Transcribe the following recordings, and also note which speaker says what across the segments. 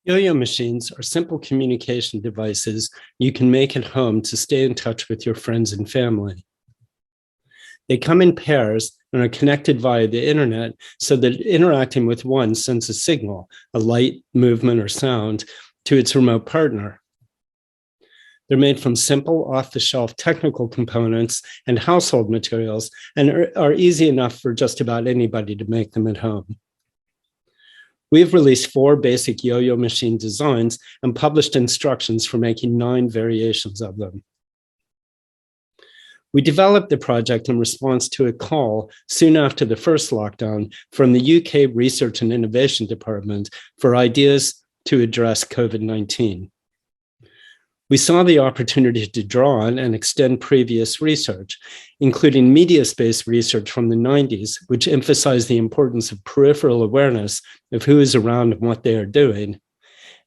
Speaker 1: Yo-yo machines are simple communication devices you can make at home to stay in touch with your friends and family. They come in pairs and are connected via the internet so that interacting with one sends a signal, a light, movement, or sound, to its remote partner. They're made from simple, off-the-shelf technical components and household materials and are easy enough for just about anybody to make them at home. We've released 4 basic yo-yo machine designs and published instructions for making 9 variations of them. We developed the project in response to a call soon after the first lockdown from the UK Research and Innovation Department for ideas to address COVID-19. We saw the opportunity to draw on and extend previous research, including media space research from the 90s, which emphasized the importance of peripheral awareness of who is around and what they are doing,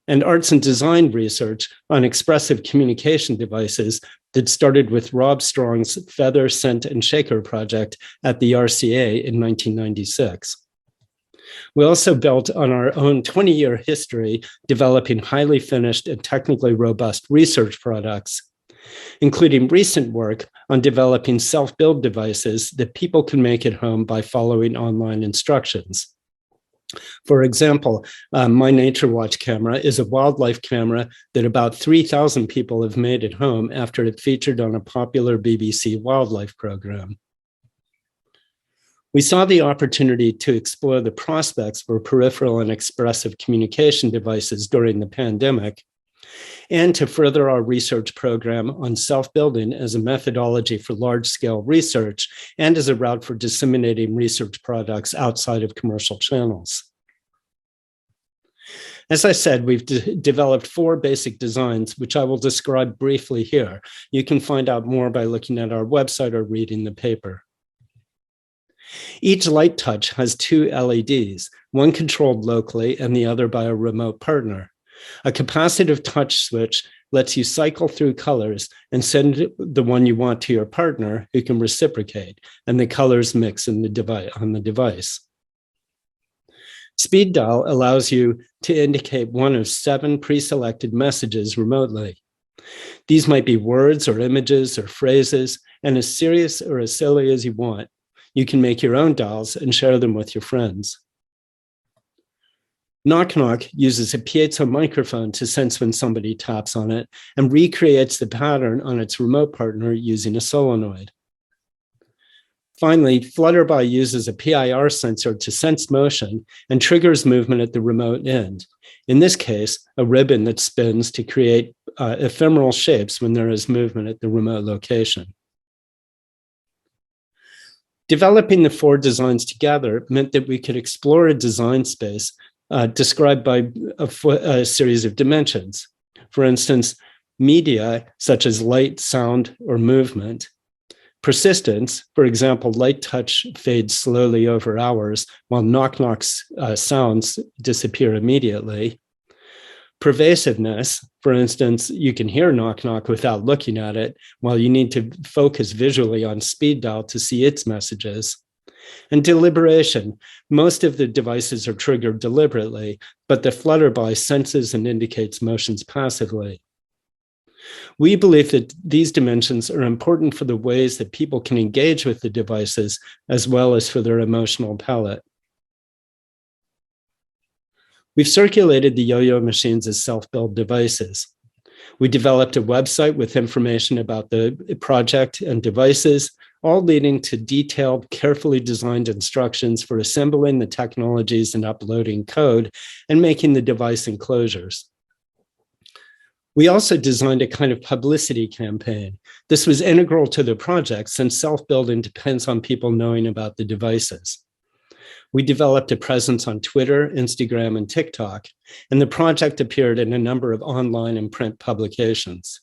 Speaker 1: and arts and design research on expressive communication devices that started with Rob Strong's Feather, Scent, and Shaker project at the RCA in 1996. We also built on our own 20-year history developing highly finished and technically robust research products, including recent work on developing self-build devices that people can make at home by following online instructions. For example, my Nature Watch camera is a wildlife camera that about 3,000 people have made at home after it featured on a popular BBC wildlife program. We saw the opportunity to explore the prospects for peripheral and expressive communication devices during the pandemic, and to further our research program on self-building as a methodology for large-scale research and as a route for disseminating research products outside of commercial channels. As I said, we've developed 4 basic designs, which I will describe briefly here. You can find out more by looking at our website or reading the paper. Each light touch has 2 LEDs, one controlled locally and the other by a remote partner. A capacitive touch switch lets you cycle through colors and send the one you want to your partner who can reciprocate, and the colors mix in on the device. Speed dial allows you to indicate one of 7 pre-selected messages remotely. These might be words or images or phrases, and as serious or as silly as you want. You can make your own dials and share them with your friends. Knock Knock uses a piezo microphone to sense when somebody taps on it and recreates the pattern on its remote partner using a solenoid. Finally, Flutterby uses a PIR sensor to sense motion and triggers movement at the remote end. In this case, a ribbon that spins to create ephemeral shapes when there is movement at the remote location. Developing the 4 designs together meant that we could explore a design space described by a series of dimensions. For instance, media, such as light, sound, or movement. Persistence, for example, light touch fades slowly over hours, while Knock Knock's sounds disappear immediately. Pervasiveness, for instance, you can hear Knock Knock without looking at it, while you need to focus visually on speed dial to see its messages. And deliberation, most of the devices are triggered deliberately, but the Flutterby senses and indicates motions passively. We believe that these dimensions are important for the ways that people can engage with the devices, as well as for their emotional palette. We've circulated the yo-yo machines as self-build devices. We developed a website with information about the project and devices, all leading to detailed, carefully designed instructions for assembling the technologies and uploading code and making the device enclosures. We also designed a kind of publicity campaign. This was integral to the project since self-building depends on people knowing about the devices. We developed a presence on Twitter, Instagram, and TikTok, and the project appeared in a number of online and print publications.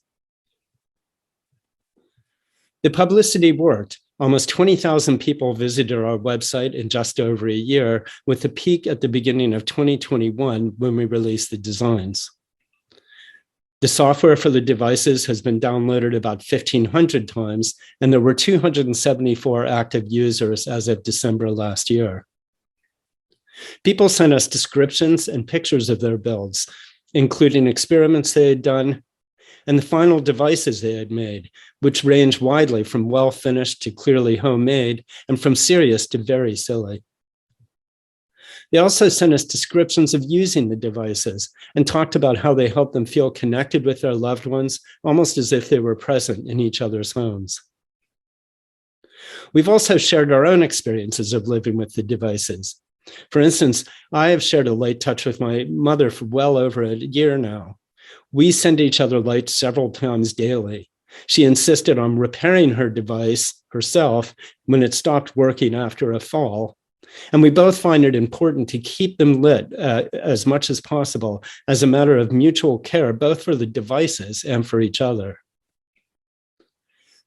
Speaker 1: The publicity worked. Almost 20,000 people visited our website in just over a year, with a peak at the beginning of 2021 when we released the designs. The software for the devices has been downloaded about 1,500 times, and there were 274 active users as of December last year. People sent us descriptions and pictures of their builds, including experiments they had done, and the final devices they had made, which range widely from well-finished to clearly homemade, and from serious to very silly. They also sent us descriptions of using the devices and talked about how they helped them feel connected with their loved ones, almost as if they were present in each other's homes. We've also shared our own experiences of living with the devices. For instance, I have shared a light touch with my mother for well over a year now. We send each other lights several times daily. She insisted on repairing her device herself when it stopped working after a fall. And we both find it important to keep them lit as much as possible as a matter of mutual care, both for the devices and for each other.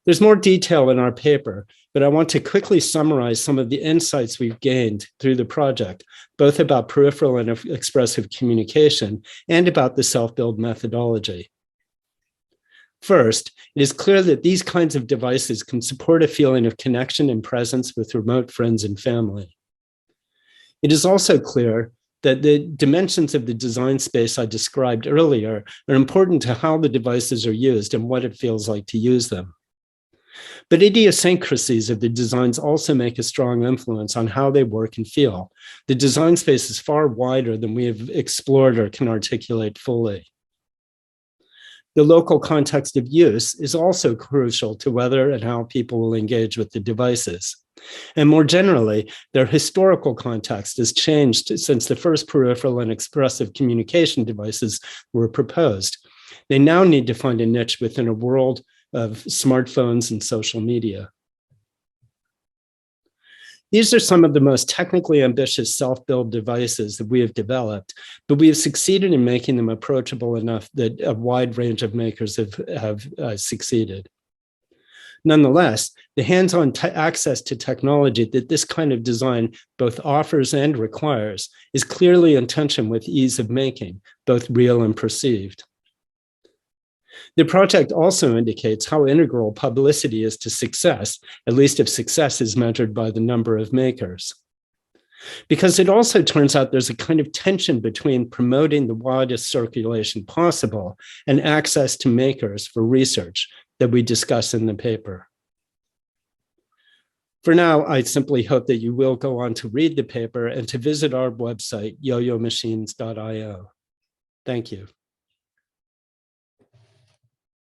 Speaker 1: There's more detail in our paper, but I want to quickly summarize some of the insights we've gained through the project, both about peripheral and expressive communication and about the self-build methodology. First, it is clear that these kinds of devices can support a feeling of connection and presence with remote friends and family. It is also clear that the dimensions of the design space I described earlier are important to how the devices are used and what it feels like to use them. But idiosyncrasies of the designs also make a strong influence on how they work and feel. The design space is far wider than we have explored or can articulate fully. The local context of use is also crucial to whether and how people will engage with the devices. And more generally, their historical context has changed since the first peripheral and expressive communication devices were proposed. They now need to find a niche within a world of smartphones and social media. These are some of the most technically ambitious self-build devices that we have developed, but we have succeeded in making them approachable enough that a wide range of makers have succeeded. Nonetheless, the hands-on access to technology that this kind of design both offers and requires is clearly in tension with ease of making, both real and perceived. The project also indicates how integral publicity is to success, at least if success is measured by the number of makers. Because it also turns out there's a kind of tension between promoting the widest circulation possible and access to makers for research that we discuss in the paper. For now, I simply hope that you will go on to read the paper and to visit our website, yoyomachines.io. Thank you.